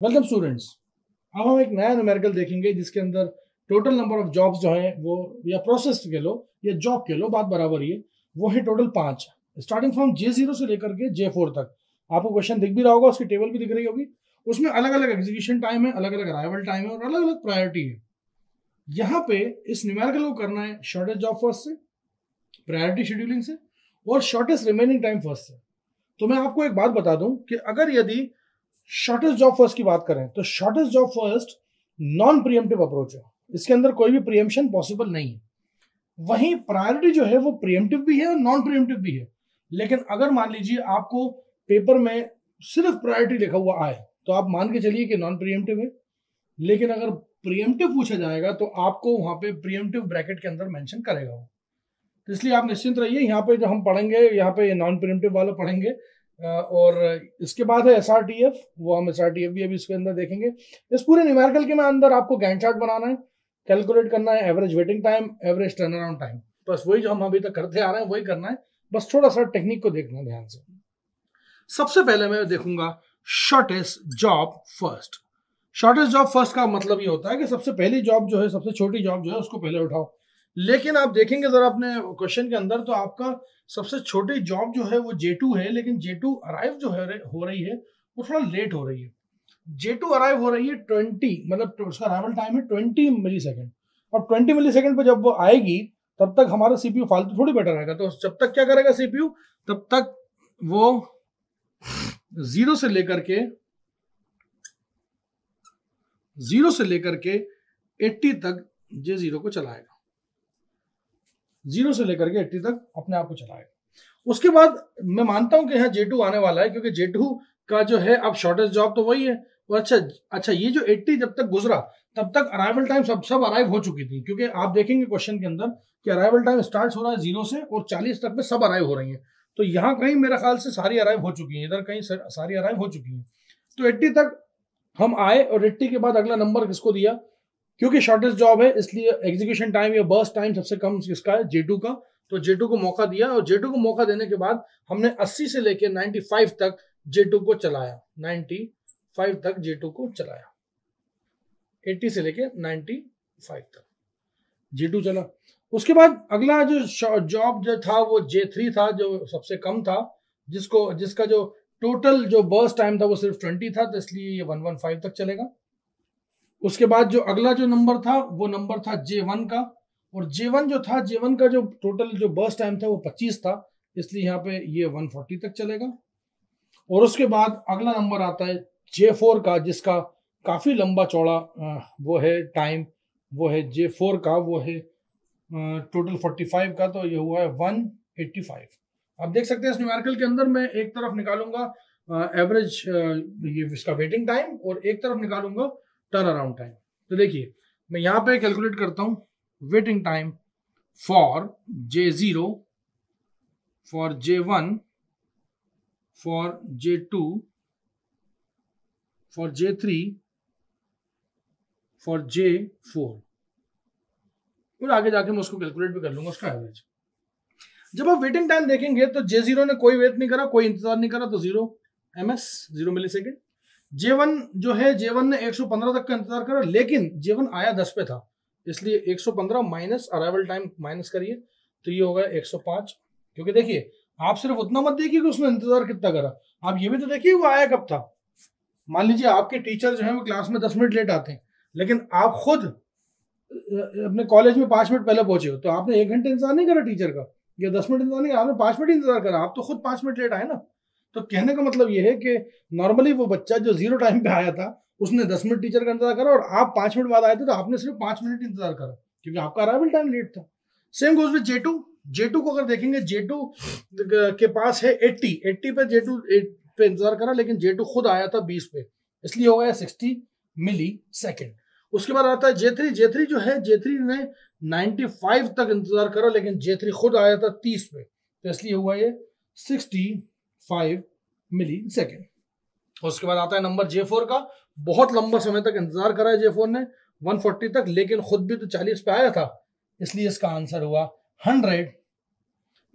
Welcome students. अब हम एक नया न्यूमेरिकल देखेंगे जिसके अंदर टोटल नंबर ऑफ जॉब्स जो हैं वो या प्रोसेस के लो या जॉब के लो, बात बराबर ही है। वो है टोटल 5 स्टार्टिंग फ्रॉम J0 से लेकर के J4 तक। आपको क्वेश्चन दिख भी रहा होगा, उसकी टेबल भी दिख रही होगी। उसमें अलग अलग एग्जीक्यूशन टाइम है, अलग अलग अराइवल टाइम है और अलग अलग प्रायोरिटी है। यहाँ पे इस न्यूमेरिकल को करना है शॉर्टेस्ट जॉब फर्स्ट से, प्रायोरिटी शेड्यूलिंग से और शॉर्टेस्ट रिमेनिंग टाइम फर्स्ट से। तो मैं आपको एक बात बता दूं कि अगर यदि शॉर्टेस्ट जॉब फर्स्ट की बात करें तो shortest job first non preemptive approach है। इसके अंदर कोई भी प्रिएम्पशन पॉसिबल नहीं है। वहीं प्रायोरिटी जो है वो प्रिएम्प्टिव भी है और नॉन प्रिएम्प्टिव भी है। लेकिन अगर मान लीजिए आपको पेपर में सिर्फ प्रायोरिटी लिखा हुआ आए तो आप मान के चलिए कि नॉन प्रिएम्प्टिव है। लेकिन अगर प्रिएम्प्टिव पूछा जाएगा तो आपको वहां पे प्रिएम्प्टिव ब्रैकेट के अंदर मेंशन करेगा वो। तो इसलिए आप निश्चिंत रहिए। यहाँ पे जो हम पढ़ेंगे, यहाँ पे नॉन प्रिएम्प्टिव वाला पढ़ेंगे और इसके बाद है SRTF। वो हम SRTF भी अभी इसके अंदर देखेंगे। इस पूरे न्यूमेरिकल के में अंदर आपको गैंट चार्ट बनाना है, कैलकुलेट करना है average waiting time, average turn around time. बस वही जो हम अभी तक करते आ रहे हैं वही करना है। बस थोड़ा सा टेक्निक को देखना ध्यान से। सबसे पहले मैं देखूंगा shortest job first. Shortest job first का मतलब ये होता है कि सबसे पहली जॉब जो है, सबसे छोटी जॉब जो है उसको पहले उठाओ। लेकिन आप देखेंगे जरा अपने क्वेश्चन के अंदर तो आपका सबसे छोटी जॉब जो है वो J2 है, लेकिन J2 अराइव जो है हो रही है वो थोड़ा लेट हो रही है। J2 अराइव हो रही है 20, मतलब उसका अराइवल टाइम है 20 मिली सेकेंड। और 20 मिली सेकेंड पर जब वो आएगी तब तक हमारा CPU फालतू थोड़ी बैठा रहेगा। तो जब तक क्या करेगा CPU, तब तक वो 0 से लेकर के 80 तक J0 को चलाएगा। 0 से लेकर के 80 तक अपने आप को चलाएगा। उसके बाद मैं मानता हूं कि यहाँ J2 आने वाला है, क्योंकि J2 का जो है अब शॉर्टेस्ट जॉब तो वही है। और अच्छा ये जो 80 जब तक गुजरा तब तक अराइवल टाइम सब अराइव हो चुकी थी। क्योंकि आप देखेंगे क्वेश्चन के अंदर कि अराइवल टाइम स्टार्ट हो रहा है 0 से और 40 तक में सब अराइव हो रही है। तो यहाँ कहीं मेरे ख्याल से सारी अराइव हो चुकी है, इधर कहीं सारी अराइव हो चुकी है। तो 80 तक हम आए और 80 के बाद अगला नंबर किसको दिया, क्योंकि शॉर्टेस्ट जॉब है इसलिए एग्जीक्यूशन टाइम या बर्स्ट टाइम सबसे कम किसका है, J2 का। तो J2 को मौका दिया और J2 को मौका देने के बाद हमने 80 से लेकर 95 तक J2 को चलाया। 95 तक J2 को चलाया, 80 से लेकर 95 तक J2 चला। उसके बाद अगला जो जॉब जो था वो J3 था, जो सबसे कम था, जिसका जो टोटल जो बर्स्ट टाइम था वो सिर्फ 20 था, तो इसलिए ये 115 तक चलेगा। उसके बाद जो अगला जो नंबर था वो नंबर था J1 का, और J1 जो था, J1 का जो टोटल जो बर्स्ट टाइम था वो 25 था, इसलिए यहाँ पे ये 140 तक चलेगा। और उसके बाद अगला नंबर आता है J4 का, जिसका काफी लंबा चौड़ा वो है टाइम, वो है J4 का, वो है टोटल 45 का, तो ये हुआ है 185। आप देख सकते हैं इस न्यूमेरिकल के अंदर मैं एक तरफ निकालूंगा एवरेज ये इसका वेटिंग टाइम और एक तरफ निकालूंगा टर्न अराउंड टाइम। तो देखिए मैं यहाँ पे कैलकुलेट करता हूँ waiting time for J0, for J1, for J2, for J3, for J4 और आगे जाके मैं उसको कैलकुलेट भी कर लूंगा उसका एवरेज। जब आप वेटिंग टाइम देखेंगे तो J0 ने कोई वेट नहीं करा, कोई इंतजार नहीं करा, तो 0 ms 0 मिली सेकेंड। J1 जो है, J1 ने 115 तक का इंतजार करा, लेकिन J1 आया 10 पे था, इसलिए 115 माइनस अराइवल टाइम माइनस करिए तो ये होगा 105। क्योंकि देखिए आप सिर्फ उतना मत देखिए कि उसने इंतजार कितना करा, आप ये भी तो देखिए वो आया कब था। मान लीजिए आपके टीचर जो है वो क्लास में 10 मिनट लेट आते हैं, लेकिन आप खुद अपने कॉलेज में 5 मिनट पहले पहुंचे हो, तो आपने 1 घंटे इंतजार नहीं करा टीचर का या 10 मिनट इंतजार नहीं करा, आपने 5 मिनट इंतजार करा, आप तो खुद 5 मिनट लेट आए ना। तो कहने का मतलब ये है कि नॉर्मली वो बच्चा जो 0 टाइम पे आया था उसने 10 मिनट टीचर का इंतजार करा, और आप 5 मिनट बाद आए थे तो आपने सिर्फ 5 मिनट इंतजार करा, क्योंकि आपका अराइवल टाइम लेट था। सेम गोज विद J2 को अगर देखेंगे, J2 के पास है 80 पे J2 पे इंतजार करा, लेकिन J2 खुद आया था 20 पे, इसलिए हो गया 60 मिली सेकेंड। उसके बाद आता है J3 जो है, J3 ने 95 तक इंतजार करा, लेकिन J3 खुद आया था 30 पे, तो इसलिए हुआ ये 65 मिली सेकेंड। उसके बाद आता है नंबर J4 का, बहुत लंबा समय तक इंतजार करा है J4 ने 140 तक, लेकिन खुद भी तो 40 पे आया था, इसलिए इसका आंसर हुआ 100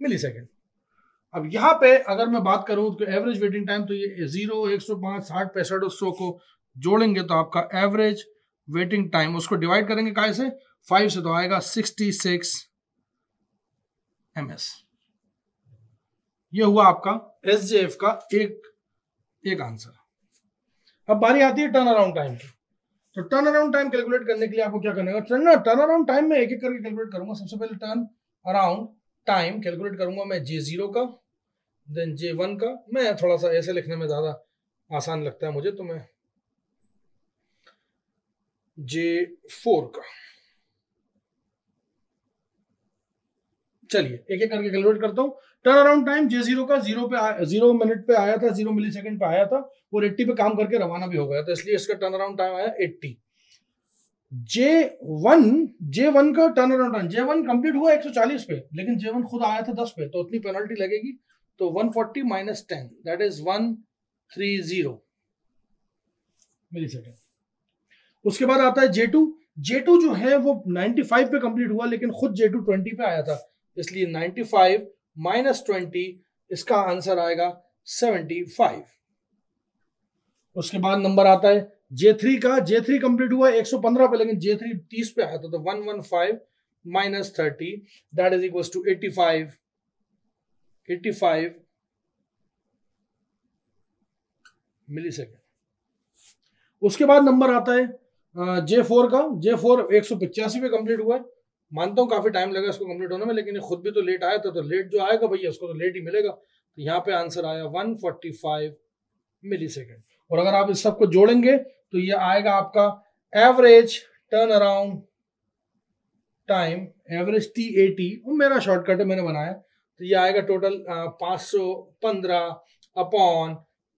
मिली सेकेंड। अब यहाँ पे अगर मैं बात करूं तो एवरेज वेटिंग टाइम, तो ये 0, 105, 60, 65 100 को जोड़ेंगे तो आपका एवरेज वेटिंग टाइम, उसको डिवाइड करेंगे काय से 5 से, तो आएगा 66 ms। ये हुआ आपका SJF का एक आंसर। अब बारी आती है टर्न अराउंड टाइम की। तो टर्न अराउंड टाइम कैलकुलेट करने के लिए आपको क्या करना है, टर्न अराउंड टाइम में एक एक करके कैलकुलेट करूंगा। सबसे पहले टर्न अराउंड टाइम कैलकुलेट करूंगा मैं J0 का, देन J1 का। मैं थोड़ा सा ऐसे लिखने में ज्यादा आसान लगता है मुझे, तो मैं J4 का। चलिए एक एक करके कैलकुलेट करता हूँ। टर्न अराउंड टाइम J0 का 0 मिनट पे आया था, 0 मिलीसेकंड पे आया था, और 80 पे काम करके रवाना भी हो गया था, इसलिए इसका टर्न अराउंड टाइम आया 80। J1 का turn around time, J1 complete हुआ 140 पे, लेकिन J1 खुद आया था 10 पे, तो उतनी पेनल्टी लगेगी, तो 140 माइनस 10 दैट इज 130 मिलीसेकंड। उसके बाद आता है J2 जो है वो 95 पे कंप्लीट हुआ, लेकिन खुद J2 20 पे आया था, इसलिए 95 माइनस 20, इसका आंसर आएगा 75। उसके बाद नंबर आता है J3 का। J3 कंप्लीट हुआ 115 पे, लेकिन J3 30 पे आया था, तो 115 minus 30 that is equal to 85 millisecond. उसके बाद नंबर आता है J4 का। J4 185 पे कंप्लीट हुआ है, मानता हूँ काफी टाइम लगा इसको कंप्लीट होने में, लेकिन खुद भी तो लेट आया था, तो लेट जो आएगा भैया उसको तो लेट ही मिलेगा, तो यहाँ पे आंसर आया 145 मिलीसेकंड। और अगर आप इस सबको जोड़ेंगे तो ये आएगा आपका average turn around time, average TAT, वो मेरा शॉर्टकट है मैंने बनाया, तो ये आएगा टोटल 515 अपॉन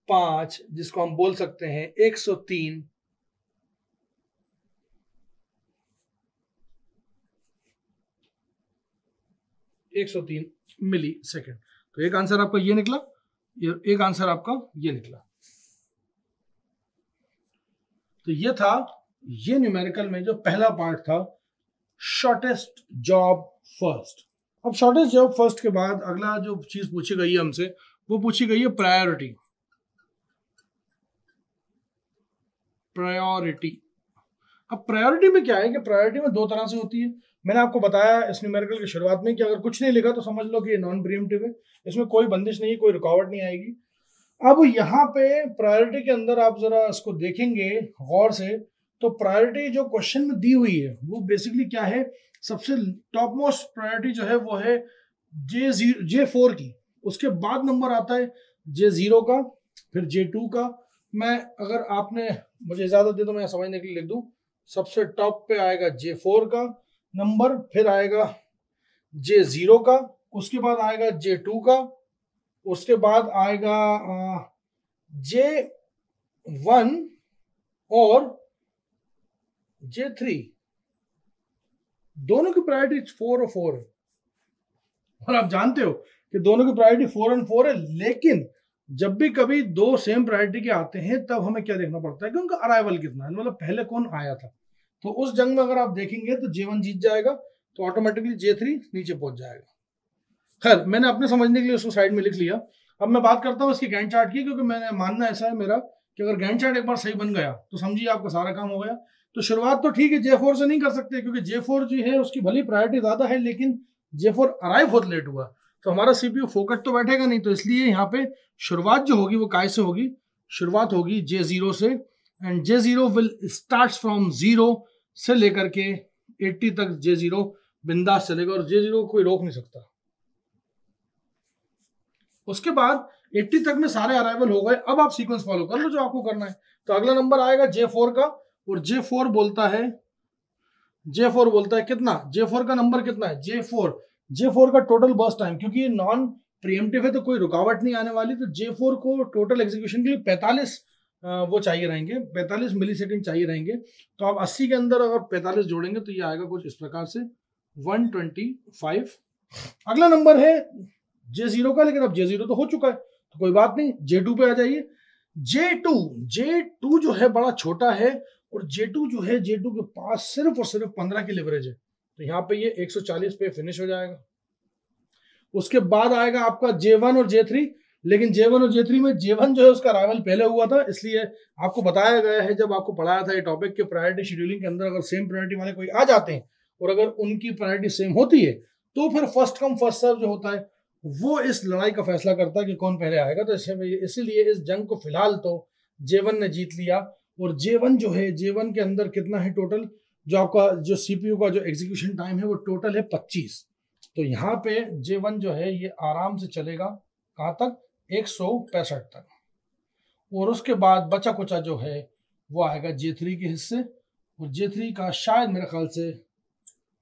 5, जिसको हम बोल सकते हैं 103 मिली सेकेंड। तो एक आंसर आपका ये निकला, एक आंसर आपका ये निकला। तो ये था ये न्यूमेरिकल में जो पहला पार्ट था, शॉर्टेस्ट जॉब फर्स्ट। अब शॉर्टेस्ट जॉब फर्स्ट के बाद अगला जो चीज पूछी गई है हमसे, वो पूछी गई है प्रायोरिटी। अब प्रायोरिटी में क्या है कि प्रायोरिटी में दो तरह से होती है। मैंने आपको बताया इस न्यूमेरिकल की शुरुआत में कि अगर कुछ नहीं लिखा तो समझ लो कि ये नॉन प्रीएम्प्टिव है, इसमें कोई बंदिश नहीं, कोई रुकावट नहीं आएगी। अब यहाँ पे प्रायोरिटी के अंदर आप जरा इसको देखेंगे गौर से, तो प्रायोरिटी जो क्वेश्चन में दी हुई है वो बेसिकली क्या है, सबसे टॉप मोस्ट प्रायोरिटी जो है वो है J4 की। उसके बाद नंबर आता है J0 का, फिर J2 का। मैं अगर आपने मुझे इजाजत दे तो मैं समझने के लिए लिख दूं, सबसे टॉप पे आएगा J4 का नंबर, फिर आएगा J0 का, उसके बाद आएगा J2 का, उसके बाद आएगा J1 और J3। दोनों की प्रायोरिटी 4 और 4 है, और आप जानते हो कि दोनों की प्रायोरिटी 4 और 4 है, लेकिन जब भी कभी दो सेम प्रायोरिटी के आते हैं तब हमें क्या देखना पड़ता है कि उनका अराइवल कितना है, मतलब पहले कौन आया था। तो उस जंग में अगर आप देखेंगे तो J1 जीत जाएगा, तो ऑटोमेटिकली J3 नीचे पहुंच जाएगा। खैर मैंने अपने समझने के लिए उसको साइड में लिख लिया। अब मैं बात करता हूँ इसकी गैंट चार्ट की, क्योंकि मैंने मानना ऐसा है मेरा कि अगर गैंट चार्ट एक बार सही बन गया तो समझिए आपका सारा काम हो गया। तो शुरुआत तो ठीक है J4 से नहीं कर सकते, क्योंकि J4 जो है उसकी भली प्रायोरिटी ज्यादा है, लेकिन J4 अराइव बहुत लेट हुआ, तो हमारा CPU फोकट तो बैठेगा नहीं, तो इसलिए यहाँ पे शुरुआत जो होगी वो काय से होगी, शुरुआत होगी J0 से, and J0 will start from 0 से लेकर के 80 तक J0 बिंदास चलेगा, और J0 को कोई रोक नहीं सकता। उसके बाद 80 तक में सारे अराइवल हो गए, अब आप सीक्वेंस फॉलो कर लो जो आपको करना है। तो अगला नंबर आएगा J4 का, और J4 बोलता है कितना, J4 का नंबर कितना है, J4 का टोटल बर्स्ट टाइम, क्योंकि ये नॉन प्रीएम्प्टिव है तो कोई रुकावट नहीं आने वाली, तो J4 को टोटल एग्जीक्यूशन के लिए 45 वो चाहिए रहेंगे, 45 मिलीसेकंड चाहिए रहेंगे। तो आप 80 के अंदर अगर 45 जोड़ेंगे तो ये आएगा कुछ इस प्रकार से 125। अगला नंबर है J0 का, लेकिन अब J0 तो हो चुका है तो कोई बात नहीं, J2 पे आ जाइए। J2 जो है बड़ा छोटा है, और J2 जो है, J2 के पास सिर्फ और सिर्फ 15 की लेवरेज है, तो यहाँ पे ये 140 पे फिनिश हो जाएगा। उसके बाद आएगा आपका J1 और J3, लेकिन J1 और J3 में J1 जो है उसका अराइवल पहले हुआ था, इसलिए आपको बताया गया है जब आपको पढ़ाया था ये टॉपिक के प्रायोरिटी शेड्यूलिंग के अंदर अगर सेम प्रायोरिटी वाले कोई आ जाते हैं और अगर उनकी प्रायोरिटी सेम होती है तो फिर फर्स्ट कम फर्स्ट सर्व जो होता है वो इस लड़ाई का फैसला करता है कि कौन पहले आएगा। तो इसीलिए इस जंग को फिलहाल तो J1 ने जीत लिया। और J1 जो है, J1 के अंदर कितना है टोटल, जो आपका जो CPU का जो एग्जीक्यूशन टाइम है वो टोटल है 25। तो यहाँ पे J1 जो है ये आराम से चलेगा कहाँ तक, 165 तक। और उसके बाद बचा कुचा जो है वो आएगा J3 के हिस्से, और J3 का शायद मेरे ख्याल से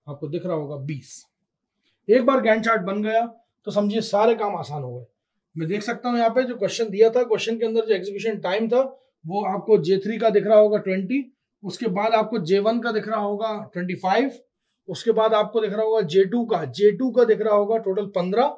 आपको दिख रहा होगा 20। एक बार गैंट चार्ट बन गया तो समझिए सारे काम आसान हो गए। मैं देख सकता हूँ यहाँ पे जो क्वेश्चन दिया था, क्वेश्चन के अंदर जो एग्जीक्यूशन टाइम था वो आपको J3 का दिख रहा होगा 20, उसके बाद आपको J1 का दिख रहा होगा 25, उसके बाद आपको दिख रहा होगा J2 का दिख रहा होगा टोटल 15,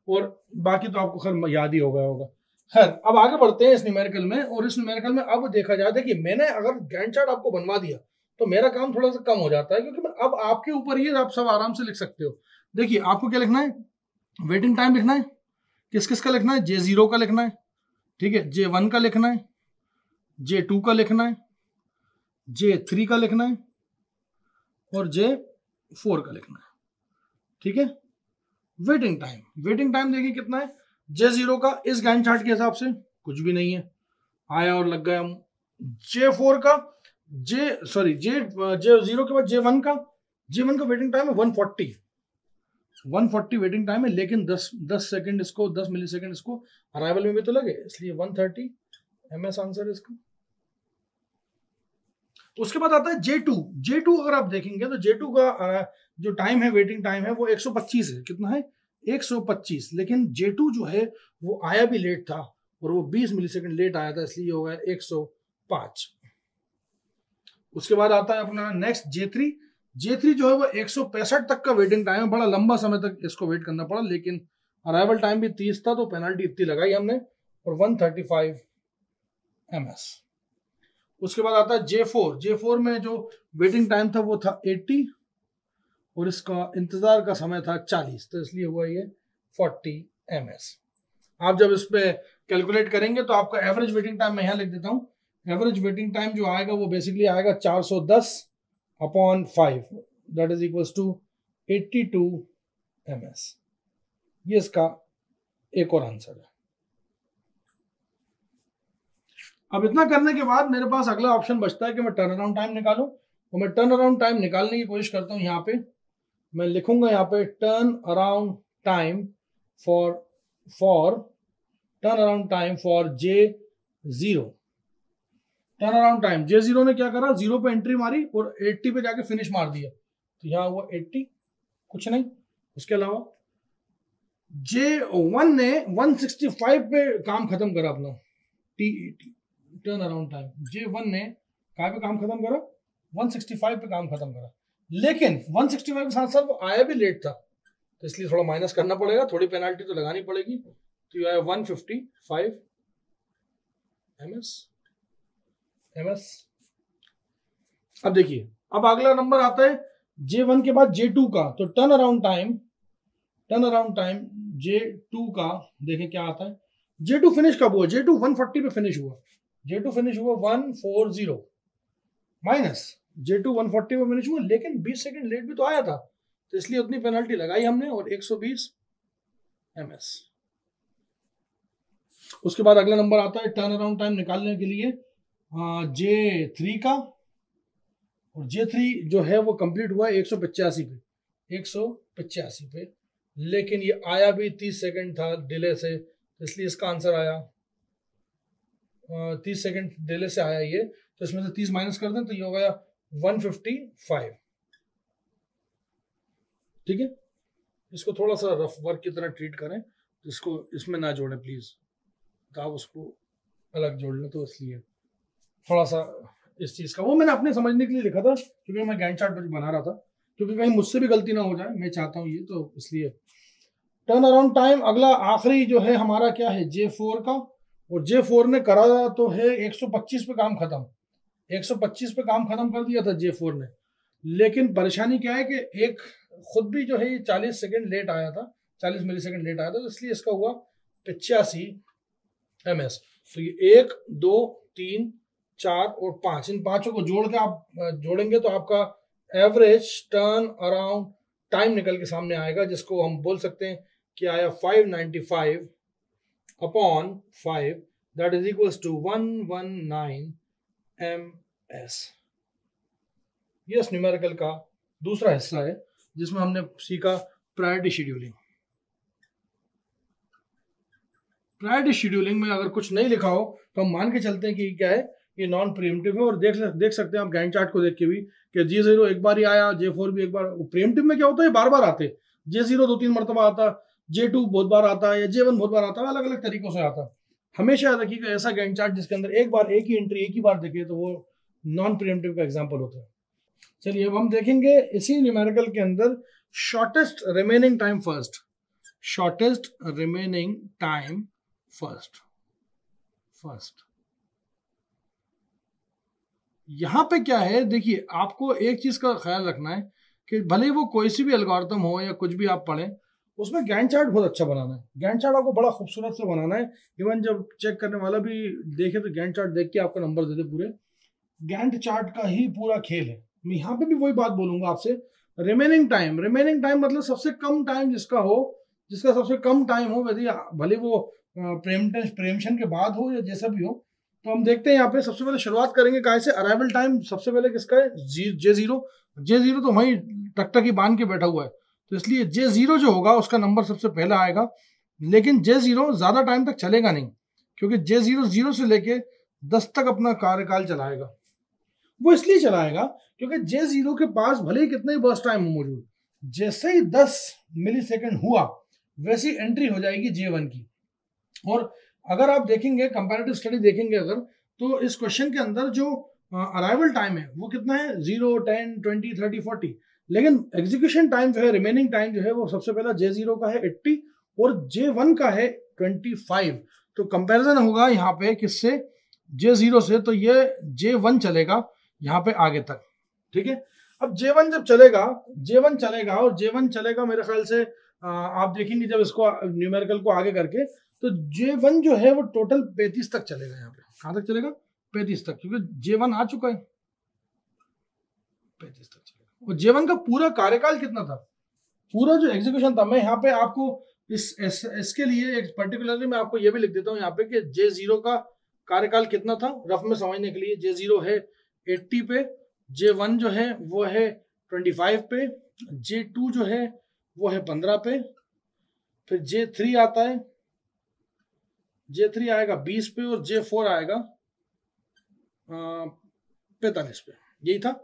और बाकी तो आपको खैर याद ही हो गया होगा। खैर अब आगे बढ़ते हैं इस न्यूमेरिकल में, और इस न्यूमेरिकल में अब देखा जाए, देखिए मैंने अगर गैंट चार्ट आपको बनवा दिया तो मेरा काम थोड़ा सा कम हो जाता है, क्योंकि अब आपके ऊपर ही आप सब आराम से लिख सकते हो। देखिए आपको क्या लिखना है, वेटिंग टाइम लिखना है, किस किस का लिखना है, J0 का लिखना है, ठीक है, J1 का लिखना है, J2 का लिखना है, J3 का लिखना है, और J4 का लिखना है, ठीक है। वेटिंग टाइम देखिए कितना है, J0 का इस गैंट चार्ट के हिसाब से कुछ भी नहीं है, आया और लग गया। J4 का J0 के बाद J1 का वेटिंग टाइम है 140 वेटिंग टाइम है, लेकिन 10 सेकंड इसको, 10 मिली सेकंड इसको अराइवल में भी तो लगे, इसलिए 130 ms आंसर है इसका। उसके बाद आता है J2 अगर आप देखेंगे तो J2 का जो टाइम है, वेटिंग टाइम है वो 125 है। कितना है, 125। लेकिन J2 जो है वो आया भी लेट था और वो 20 मिली सेकंड लेट आया था, इसलिए हो गया 105। उसके बाद आता है अपना नेक्स्ट J3 जो है वो 165 तक का वेटिंग टाइम है, बड़ा लंबा समय तक इसको वेट करना पड़ा, लेकिन अराइवल टाइम भी 30 था तो पेनल्टी इतनी लगाई हमने, और 135 ms। उसके बाद आता है J4 में जो वेटिंग टाइम था वो था 80 और इसका इंतजार का समय था 40, तो इसलिए हुआ ये 40 ms। आप जब इस पे कैलकुलेट करेंगे तो आपका एवरेज वेटिंग टाइम मैं यहाँ लिख देता हूँ। एवरेज वेटिंग टाइम जो आएगा वो बेसिकली आएगा 410/5, that is equals to 82 ms। ये इसका एक और आंसर है। अब इतना करने के बाद मेरे पास अगला ऑप्शन बचता है कि मैं टर्न अराउंड टाइम निकालूं, तो मैं टर्न अराउंड टाइम निकालने की कोशिश करता हूं। यहाँ पे मैं लिखूंगा, यहाँ पे turn around time for J0। Turn around time J0 ने क्या करा, 0 पे एंट्री मारी और 80 पे जाके फिनिश मार दिया, तो यहाँ हुआ 80, कुछ नहीं। उसके अलावा J1 ने 165 पे काम खत्म करा अपना, T80 turn around time. J1 ने कहाँ पे काम खत्म करा, 165 पे काम खत्म करा, लेकिन 165 के साथ साथ वो आया भी लेट था, तो इसलिए थोड़ा माइनस करना पड़ेगा, थोड़ी पेनाल्टी तो लगानी पड़ेगी, तो ये आया 155 ms। अब देखिए, अब अगला नंबर आता है J1 के बाद J2 का, तो टर्न अराउंड टाइम J2 का देखें क्या आता है। J2 फिनिश कब हुआ, J2 140 पे फिनिश हुआ, J2 फिनिश हुआ 140 माइनस J2 140 पे फिनिश हुआ, लेकिन 20 सेकंड लेट भी तो आया था, तो इसलिए उतनी पेनल्टी लगाई हमने, और 120 ms। उसके बाद अगला नंबर आता है टर्न अराउंड टाइम निकालने के लिए J3 का, और J3 जो है वो कंप्लीट हुआ 185 पे, लेकिन ये आया भी 30 सेकंड था डिले से, इसलिए इसका आंसर आया 30 सेकंड डिले से आया ये, तो इसमें से 30 माइनस कर दें तो ये हो गया 155। ठीक है, इसको थोड़ा सा रफ वर्क की तरह ट्रीट करें, इसको इसमें ना जोड़ें प्लीज, तो आप उसको अलग जोड़ लें, तो इसलिए थोड़ा सा इस चीज का वो मैंने अपने समझने के लिए लिखा था, क्योंकि मैं गैंट चार्ट बना रहा था, क्योंकि कहीं मुझसे भी गलती ना हो जाए, मैं चाहता हूँ ये, तो इसलिए टर्न अराउंड टाइम अगला आखिरी जो है हमारा क्या है, J4 का, और J4 ने करा तो है 125 पे काम खत्म, 125 पे काम खत्म कर दिया था J4 ने, लेकिन परेशानी क्या है कि एक खुद भी जो है ये 40 सेकंड लेट आया था, 40 मिली सेकंड लेट आया था, तो इसलिए इसका हुआ ms। तो ये 1 2 3 4 और 5, इन पांचों को जोड़ के आप जोड़ेंगे तो आपका एवरेज टर्न अराउंड टाइम निकल के सामने आएगा, जिसको हम बोल सकते हैं कि आया 595 upon 5, that is equals to 119 ms। ये इस न्यूमेरिकल का दूसरा हिस्सा है जिसमें हमने सीखा प्रायोरिटी शेड्यूलिंग। प्रायोरिटी शेड्यूलिंग में अगर कुछ नहीं लिखा हो तो हम मान के चलते हैं कि क्या है, ये नॉन प्रीएम्प्टिव है। और देख सकते हैं आप गैंट चार्ट को देख के भी कि J0 एक बार ही आया, J4 भी एक बार। प्रीएम्प्टिव में क्या होता है, बार बार आते, J0 2-3 मरतबा आता, J2 बहुत बार आता है, या J1 बहुत बार आता है, अलग अलग तरीकों से आता है। हमेशा याद रखिएगा ऐसा गैंट चार्ट जिसके अंदर एक बार एक ही एंट्री एक ही बार देखे तो वो नॉन प्रीएम्प्टिव का एग्जाम्पल होता है। चलिए अब हम देखेंगे इसी न्यूमेरिकल के अंदर shortest remaining time first. Shortest remaining time first यहां पे क्या है, देखिए आपको एक चीज का ख्याल रखना है कि भले वो कोई सी भी एल्गोरिथम हो या कुछ भी आप पढ़ें, उसमें गैंट चार्ट बहुत अच्छा बनाना है। गैंट चार्ट आपको बड़ा खूबसूरत से बनाना है। इवन जब चेक करने वाला भी देखे तो गैंट चार्ट देख के आपका नंबर दे दे। पूरे गैंट चार्ट का ही पूरा खेल है। मैं यहाँ पे भी वही बात बोलूंगा आपसे, रिमेनिंग टाइम मतलब सबसे कम टाइम जिसका हो, जिसका सबसे कम टाइम हो, भले वो प्रेमशन के बाद हो या जैसा भी हो। तो हम देखते हैं यहाँ पे सबसे पहले शुरुआत करेंगे कहाँ से, अराइवल टाइम सबसे पहले किसका है, J0 तो वही टकटकी बांध के बैठा हुआ है, तो इसलिए J0 जो होगा उसका नंबर सबसे पहले आएगा। लेकिन J0 ज्यादा टाइम तक चलेगा नहीं, क्योंकि J0 0 से लेके 10 तक अपना कार्यकाल चलाएगा। वो इसलिए चलाएगा क्योंकि J0 के पास भले ही कितना ही बर्स्ट टाइम हो मौजूद, जैसे ही 10 मिलीसेकंड हुआ वैसी एंट्री हो जाएगी J1 की। और अगर आप देखेंगे कंपैरेटिव स्टडी देखेंगे अगर, तो इस क्वेश्चन के अंदर जो अराइवल टाइम है वो कितना है, 0 10 20 30 40। लेकिन एग्जीक्यूशन टाइम जो है, रिमेनिंग टाइम जो है, वो सबसे पहला J0 का है 80 और J1 का है 25। तो कंपैरिजन होगा यहाँ पे किससे, J0 से, तो ये J1 चलेगा यहाँ पे आगे तक। ठीक है, अब J1 जब चलेगा, और J1 चलेगा मेरे ख्याल से आप देखेंगे जब इसको न्यूमेरिकल को आगे करके, तो J1 जो है वो टोटल 35 तक चलेगा। यहाँ पे कहाँ तक चलेगा, 35 तक, क्योंकि J1 आ चुका है, 35 तक चलेगा। और J1 का पूरा कार्यकाल कितना था, पूरा जो एग्जीक्यूशन था, मैं यहाँ पे आपको इसके लिए एक पर्टिकुलरली मैं आपको ये भी लिख देता हूँ यहाँ पे कि J0 का कार्यकाल कितना था, रफ में समझने के लिए। J0 है 80 पे, J1 जो है वो है 25 पे, J2 जो है वो है 15 पे, फिर J3 आता है, J3 आएगा 20 पे, और J4 आएगा 45 पे। यही था,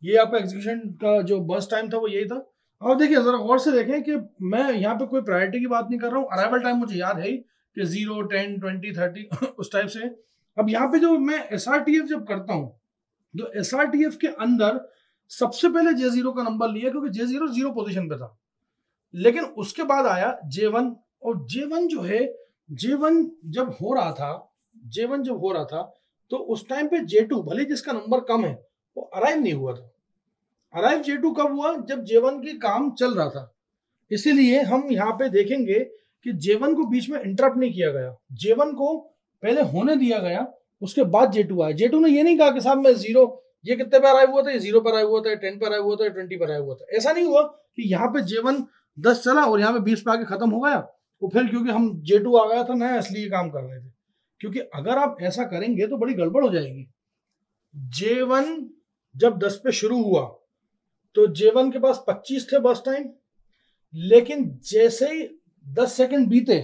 ये आपका एग्जीक्यूशन का जो बर्स्ट टाइम था वो यही था। अब देखिए जरा गौर से देखें कि मैं यहाँ पे कोई प्रायोरिटी की बात नहीं कर रहा हूँ। अराइवल टाइम मुझे याद है कि 0 10 20 30 उस टाइप से। अब यहाँ पे जो मैं SRTF जब करता हूँ, तो SRTF के अंदर सबसे पहले J0 का नंबर लिया, क्योंकि J0 0 पोजीशन पे था। लेकिन उसके बाद आया J1, और J1 जो है, J1 जब हो रहा था तो उस टाइम पे J2 भले जिसका नंबर कम है वो अराइव नहीं हुआ था। अराइव J2 कब हुआ, जब J1 की काम चल रहा था। इसीलिए हम यहाँ पे देखेंगे कि J1 को बीच में इंटरप्ट नहीं किया गया, J1 को पहले होने दिया गया, उसके बाद J2 आया। J2 ने ये नहीं कहा कि साहब मैं 0, ये कितने पे अराइव हुआ था, ये 0 पर अराइव हुआ था, 10 पर अराइव हुआ था, 20 पर अराइव हुआ था। ऐसा नहीं हुआ कि यहाँ पे J1 10 चला और यहाँ पे 20 पे आके खत्म हो गया, तो फिर क्योंकि हम J2 आ गया था नया इसलिए काम कर रहे थे। क्योंकि अगर आप ऐसा करेंगे तो बड़ी गड़बड़ हो जाएगी। J1 जब 10 पे शुरू हुआ तो J1 के पास 25 थे बर्स्ट टाइम, लेकिन जैसे ही 10 सेकंड बीते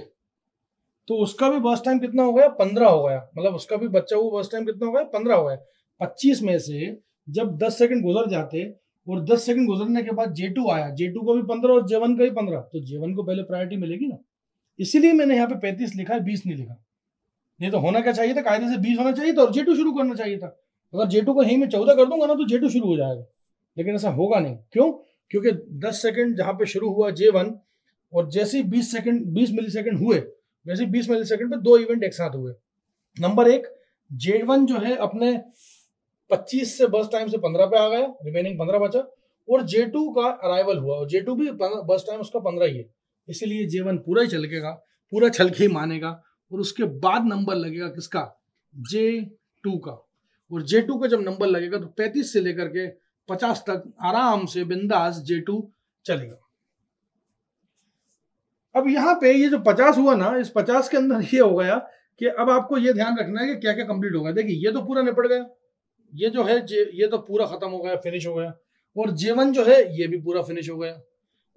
तो उसका भी बर्स्ट टाइम कितना हो गया, 15 हो गया। मतलब उसका भी बच्चा हुआ बर्स्ट टाइम कितना हो गया, 15 हो गया। 25 में से जब 10 सेकंड गुजर जाते और 10 सेकंड गुजरने के बाद J2 आया, J2 को भी 15 और J1 का भी 15, तो J1 को पहले प्रायोरिटी मिलेगी ना। इसीलिए मैंने यहाँ पे 35 लिखा है, 20 नहीं लिखा। नहीं तो होना क्या चाहिए था, कायदे से 20 होना चाहिए था और J2 शुरू करना चाहिए था। अगर J2 को यहीं में 14 कर दूंगा ना तो J2 शुरू हो जाएगा, लेकिन ऐसा होगा नहीं। क्यों, क्योंकि 10 सेकंड जहां पे शुरू हुआ J1, और जैसे ही 20 मिलीसेकंड हुए, वैसे 20 मिलीसेकंड पे 2 इवेंट एक साथ हुए। नंबर 1, J1 जो है अपने 25 से बर्स्ट टाइम से 15 पे आ गया, रिमेनिंग 15 बचा, और J2 का अराइवल हुआ, और J2 भी बर्स्ट टाइम उसका 15 ही है, इसीलिए J1 पूरा ही चलेगा। पूरा छल के ही मानेगा, और उसके बाद नंबर लगेगा किसका, J2 का, और J2 का जब नंबर लगेगा तो 35 से लेकर के 50 तक आराम से बिंदास J2 चलेगा। अब यहाँ पे ये जो 50 हुआ ना, इस 50 के अंदर ये हो गया कि अब आपको ये ध्यान रखना है कि क्या क्या कंप्लीट होगा। देखिए ये तो पूरा निपट गया, ये जो है ये तो पूरा खत्म हो गया, फिनिश हो गया, और J1 जो है ये भी पूरा फिनिश हो गया,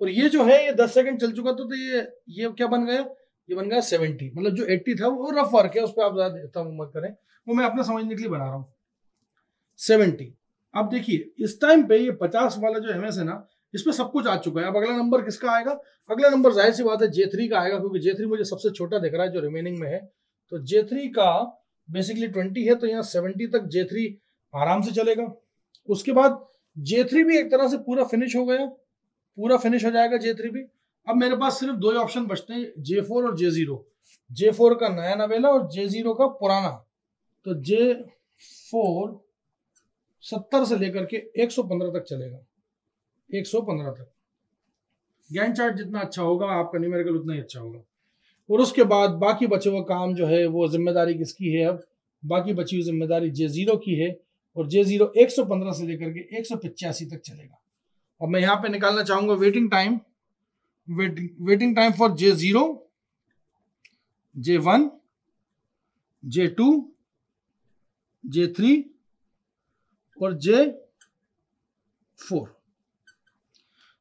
और ये जो है ये 10 सेकंड चल चुका, तो ये क्या बन गया, ये बन गया 70। मतलब जो 80 था वो रफ वर्क है, उस पर आप ज्यादा मत करें, वो मैं अपना समझने के लिए बना रहा हूँ। 70। अब देखिए इस टाइम पे ये 50 वाला जो एमएस है ना, इस पे सब कुछ आ चुका है। अब अगला नंबर किसका आएगा, अगला नंबर जाहिर सी बात है J3 का आएगा, क्योंकि J3 मुझे सबसे छोटा दिख रहा है जो रिमेनिंग में है। तो J3 का बेसिकली 20 है, तो यहाँ 70 तक J3 आराम से चलेगा। उसके बाद J3 भी एक तरह से पूरा फिनिश हो गया, पूरा फिनिश हो जाएगा J3 भी। अब मेरे पास सिर्फ दो ही ऑप्शन बचते हैं, J4 और J0। J4 का नया नवेला और J0 का पुराना। तो J4 70 से लेकर के 115 तक चलेगा, 115 तक। गैंट चार्ट जितना अच्छा होगा आपका न्यूमेरिकल उतना ही अच्छा होगा। और उसके बाद बाकी बचे हुआ काम जो है वो जिम्मेदारी किसकी है, अब बाकी बची हुई जिम्मेदारी J0 की है, और J0 115 से लेकर के 185 तक चलेगा। अब मैं यहाँ पे निकालना चाहूंगा waiting time, waiting time for J0, J1, J2, J3 और J4।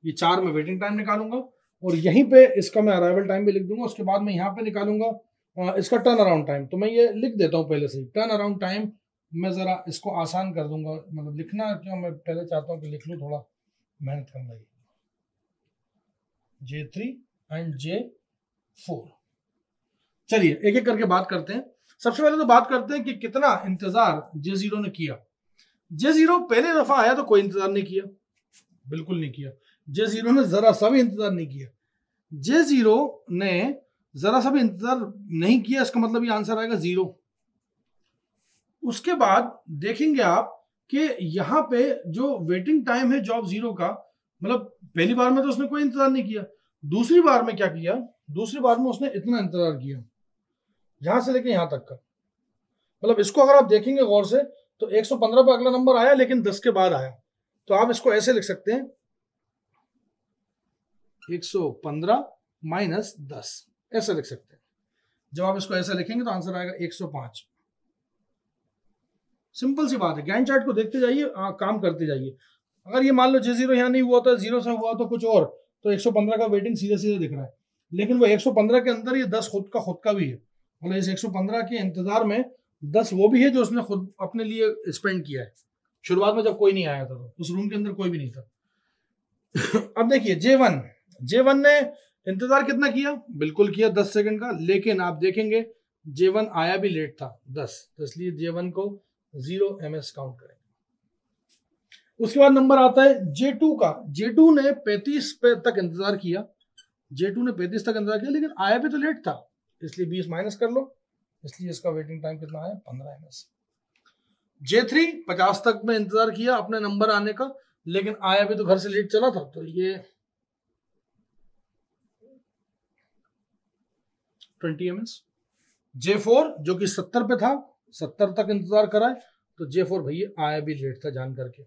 ये चार में वेटिंग टाइम निकालूंगा, और यहीं पे इसका मैं अराइवल टाइम भी लिख दूंगा। उसके बाद मैं यहाँ पे निकालूंगा इसका टर्न अराउंड टाइम। तो मैं ये लिख देता हूँ पहले से ही, टर्न अराउंड टाइम मैं जरा इसको आसान कर दूंगा, मतलब लिखना क्यों, मैं पहले चाहता हूँ कि लिख लूँ, थोड़ा मेहनत करना है। J3 and J4। चलिए एक एक करके बात करते हैं। सबसे पहले तो बात करते हैं कि कितना इंतजार J0 ने किया। J0 पहले दफा आया तो कोई इंतजार नहीं किया, बिल्कुल नहीं किया। J0 ने जरा सा भी इंतजार नहीं किया। J0 ने जरा सा भी इंतजार नहीं किया, इसका मतलब ये आंसर आएगा 0। उसके बाद देखेंगे आप कि यहाँ पे जो वेटिंग टाइम है जॉब 0 का, मतलब पहली बार में तो उसने कोई इंतजार नहीं किया। दूसरी बार में क्या किया, दूसरी बार में उसने इतना इंतजार किया, यहां से लेके यहां तक का। मतलब इसको अगर आप देखेंगे गौर से तो 115 पे अगला नंबर आया, लेकिन 10 के बाद आया। तो आप इसको ऐसे लिख सकते हैं, 115 माइनस 10, ऐसे लिख सकते हैं। जब आप इसको ऐसे लिखेंगे तो आंसर आएगा 105। सिंपल सी बात है। गैंट चार्ट को देखते जाइए, काम करते जाइए। अगर ये मान लो J0 यहाँ नहीं हुआ था, 0 से हुआ तो कुछ और, तो 115 का वेटिंग सीधे सीधे दिख रहा है। लेकिन वो 115 के अंदर ये 10 खुद का भी है, मतलब इस 115 के इंतजार में 10 वो भी है जो उसने खुद अपने लिए स्पेंड किया है। शुरुआत में जब कोई नहीं आया था तो उस रूम के अंदर कोई भी नहीं था। अब देखिए J1 ने इंतजार कितना किया, बिल्कुल किया 10 सेकंड का, लेकिन आप देखेंगे J1 आया भी लेट था 10, तो इसलिए J1 को 0 ms काउंट करेंगे। उसके बाद नंबर आता है J2 का। J2 ने 35 पे तक इंतजार किया, J2 ने 35 तक इंतजार किया, लेकिन आया भी तो लेट था, इसलिए 20 माइनस कर लो, इसलिए इसका वेटिंग टाइम कितना आया, 15 ms। J3 50 तक में इंतजार किया अपने नंबर आने का, लेकिन आया भी तो घर से लेट चला था, तो ये 20 ms। J4 जो कि 70 पे था, 70 तक इंतजार कराए, तो J4 भैया आया भी लेट था जान करके।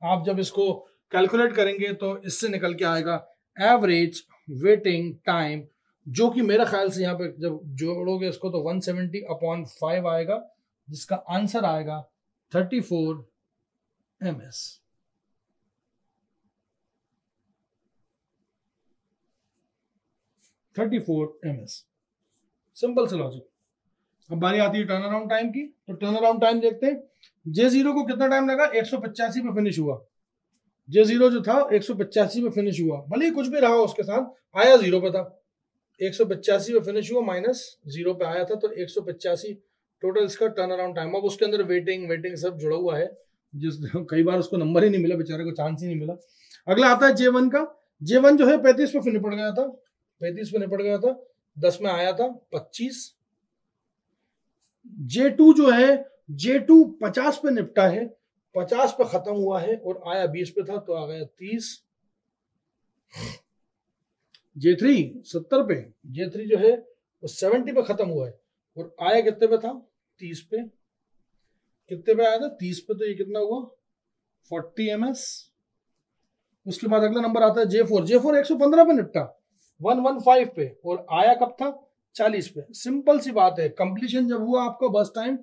आप जब इसको कैलकुलेट करेंगे तो इससे निकल के आएगा एवरेज वेटिंग टाइम, जो कि मेरे ख्याल से यहाँ पे जब जोड़ोगे इसको तो 170/5 आएगा, जिसका आंसर आएगा 34 ms। सिंपल से लॉजिक। अब बारी आती है टर्न अराउंड टाइम की, तो टर्न अराउंड टाइम देखते हैं। J0 को कितना टाइम लगा, 185 पे फिनिश हुआ। J0 जो था 185 पे फिनिश हुआ, भले ही कुछ भी रहा उसके साथ, आया 0 पे था। 185 पे फिनिश हुआ माइनस 0 पे आया था, तो 185 टोटल इसका टर्न अराउंड टाइम। अब उसके अंदर वेटिंग सब जुड़ा हुआ है, जिस कई बार उसको नंबर ही नहीं मिला, बेचारे को चांस ही नहीं मिला। अगला आता है J1 का। J1 जो है 35 पे निपट गया था, 35 पे निपट गया था, 10 में आया था 25। J2 जो है, J2 50 पे निपटा है, 50 पे खत्म हुआ है, और आया 20 पे था, तो आ गया 30। J3 70 पे, J3 जो है वो 70 पे खत्म हुआ है और आया कितने पे था? 30 पे। कितने पे आया था? 30 पे। तो ये कितना हुआ? 40 ms। उसके बाद अगला नंबर आता है J4। J4 115 पे निपटा, 115 पे, और आया कब था? 40 पे। सिंपल सी बात है, कंप्लीशन जब हुआ आपको बस टाइम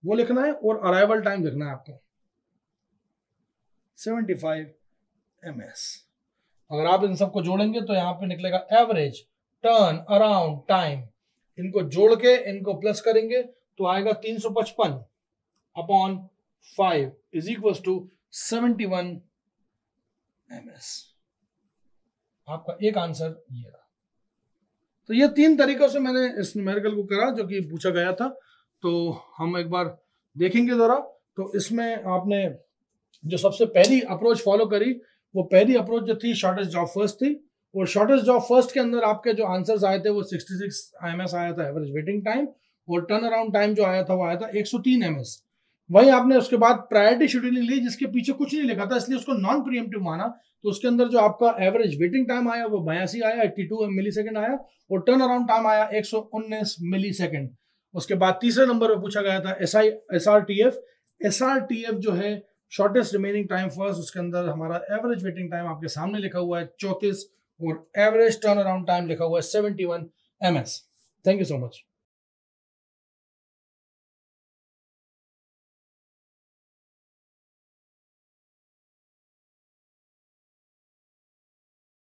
वो लिखना है और अराइवल टाइम लिखना है आपको 75 ms। अगर आप इन सबको जोड़ेंगे तो यहाँ पे निकलेगा एवरेज टर्न अराउंड टाइम। इनको जोड़ के इनको प्लस करेंगे तो आएगा 355 upon 5 is equal to 71 ms। आपका एक आंसर ये रहा। तो ये 3 तरीकों से मैंने इस न्यूमेरिकल को करा जो कि पूछा गया था। तो हम एक बार देखेंगे जरा। तो इसमें आपने जो सबसे पहली अप्रोच फॉलो करी, वो पहली अप्रोच जो थी शॉर्टेस्ट जॉब फर्स्ट थी, और शॉर्टेस्ट जॉब फर्स्ट के अंदर आपके जो आंसर्स आए थे वो 66 ms आया था एवरेज वेटिंग टाइम, और टर्न अराउंड टाइम जो आया था वो आया था 103 ms। वहीं आपने उसके बाद प्रायोरिटी शेड्यूलिंग ली जिसके पीछे कुछ नहीं लिखा था, इसलिए उसको नॉन प्रीएम्प्टिव माना। तो उसके अंदर जो आपका एवरेज वेटिंग टाइम आया वो 82 आया, 82 मिलीसेकंड आया, और टर्न अराउंड टाइम आया 119 मिलीसेकंड। उसके बाद तीसरे नंबर पर पूछा गया था SRTF। SRTF जो है शॉर्टेस्ट रिमेनिंग टाइम फर्स्ट, उसके अंदर हमारा एवरेज वेटिंग टाइम आपके सामने लिखा हुआ है 34 और एवरेज टर्न अराउंड टाइम लिखा हुआ है 71 ms। Thank you so much.